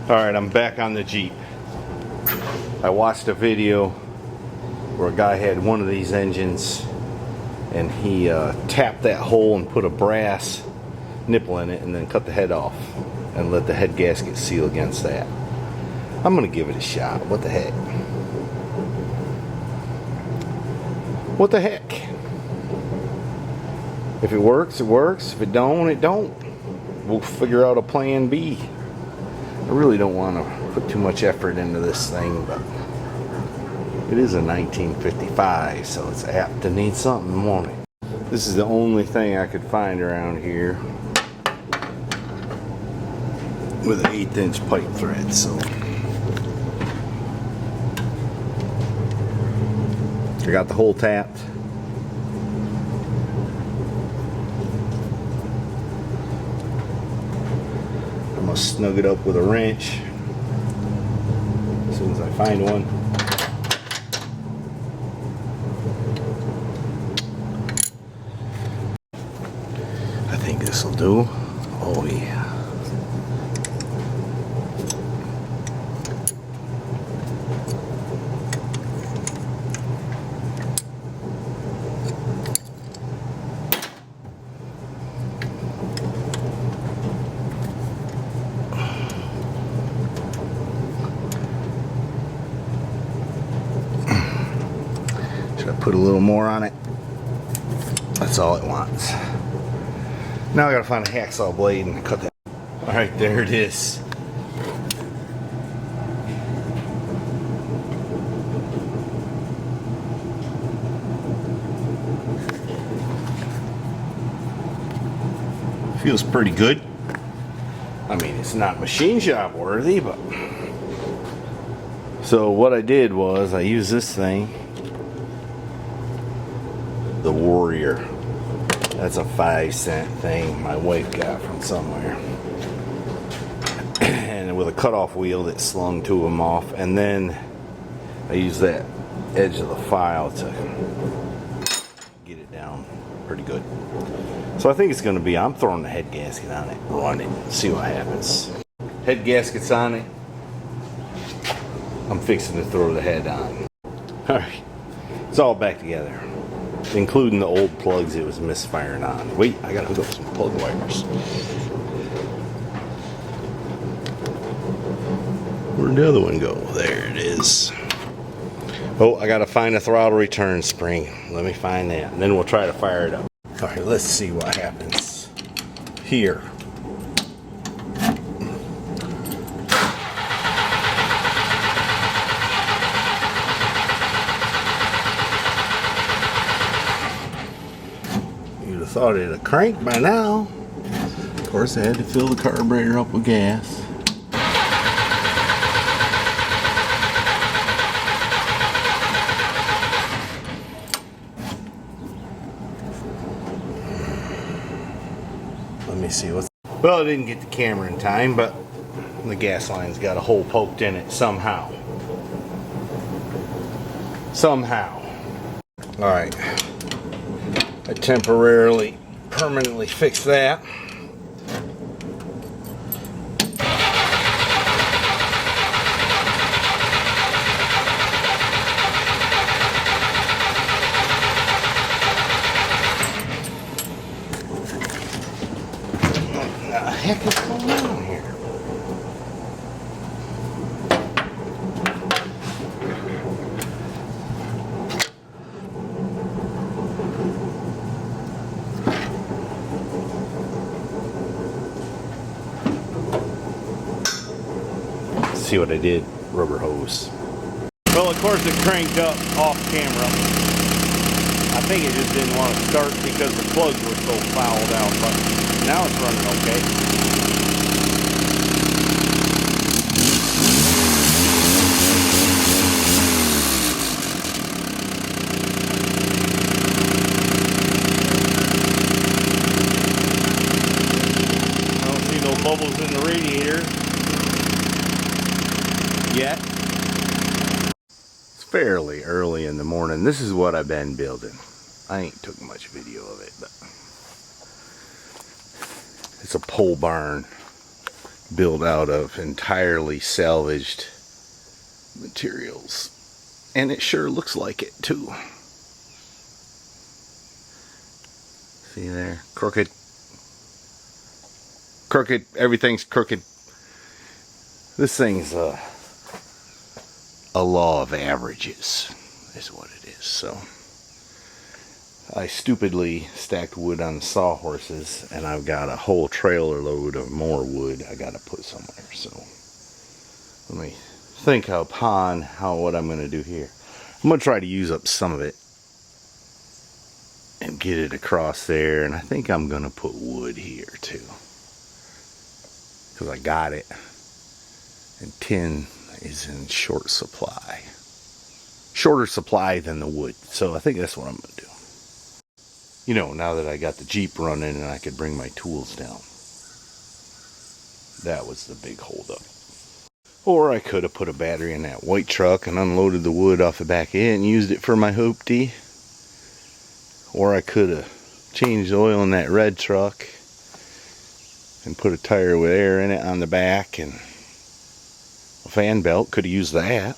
Alright, I'm back on the Jeep. I watched a video where a guy had one of these engines and he tapped that hole and put a brass nipple in it and then cut the head off and let the head gasket seal against that. I'm gonna give it a shot. What the heck? What the heck? If it works, it works. If it don't, it don't. We'll figure out a plan B. I really don't want to put too much effort into this thing, but it is a 1955, so it's apt to need something, won't it? This is the only thing I could find around here with an 1/8 inch pipe thread, so I got the hole tapped. I'm gonna snug it up with a wrench as soon as I find one. I think this will do. Oh yeah. Put a little more on it. That's all it wants. Now I gotta find a hacksaw blade and cut that. Alright, there it is. Feels pretty good. I mean, it's not machine shop worthy, but. So what I did was I used this thing. The Warrior. That's a 5-cent thing my wife got from somewhere. And with a cutoff wheel that slung 2 of them off. And then I used that edge of the file to get it down pretty good. So I think it's going to be, I'm throwing the head gasket on it, run it, see what happens. Head gasket's on it. I'm fixing to throw the head on. Alright, it's all back together, including the old plugs it was misfiring on. Wait, I gotta hook up some plug wires. Where'd the other one go? There it is. Oh, I gotta find a throttle return spring. Let me find that, and then we'll try to fire it up. Alright, let's see what happens here. Thought it'd have cranked by now. Of course, I had to fill the carburetor up with gas. Let me see what's. Well, I didn't get the camera in time, but the gas line's got a hole poked in it somehow. Somehow. All right. I temporarily, permanently fixed that. What the heck is going on here? See what I did, rubber hose. Well, of course it cranked up off camera. I think it just didn't want to start because the plugs were so fouled out, but now it's running okay. I don't see no bubbles in the radiator yet. It's fairly early in the morning. This is what I've been building. I ain't took much video of it, but it's a pole barn built out of entirely salvaged materials. And it sure looks like it too. See there? Crooked. Crooked. Everything's crooked. This thing's a law of averages is what it is. So I stupidly stacked wood on the sawhorses, and I've got a whole trailer load of more wood I gotta put somewhere. So let me think upon what I'm gonna do here. I'm gonna try to use up some of it and get it across there, and I think I'm gonna put wood here too, because I got it, and tin is in short supply, shorter supply than the wood. So I think that's what I'm gonna do. You know, now that I got the Jeep running and I could bring my tools down. That was the big holdup. Or I could have put a battery in that white truck and unloaded the wood off the back of it and used it for my hoopty. Or I could have changed the oil in that red truck and put a tire with air in it on the back, and a fan belt. Could have used that.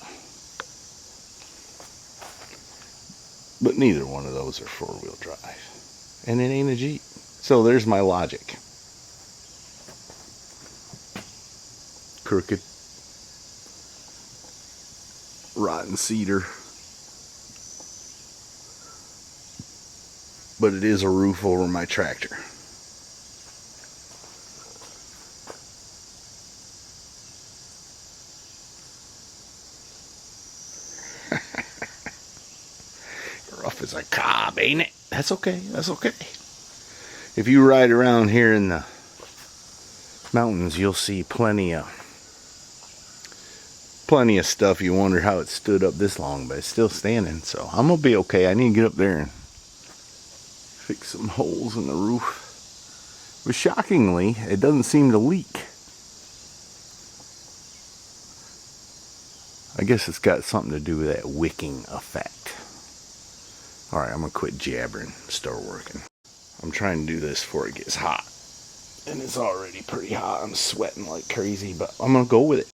But neither one of those are four-wheel drive. And it ain't a Jeep. So there's my logic. Crooked. Rotten cedar. But it is a roof over my tractor. Rough as a cob, ain't it? That's okay. That's okay. If you ride around here in the mountains, you'll see plenty of stuff. You wonder how it stood up this long, but it's still standing. So I'm gonna be okay. I need to get up there and fix some holes in the roof. But shockingly, it doesn't seem to leak. I guess it's got something to do with that wicking effect. Alright, I'm going to quit jabbering, start working. I'm trying to do this before it gets hot. And it's already pretty hot. I'm sweating like crazy, but I'm going to go with it.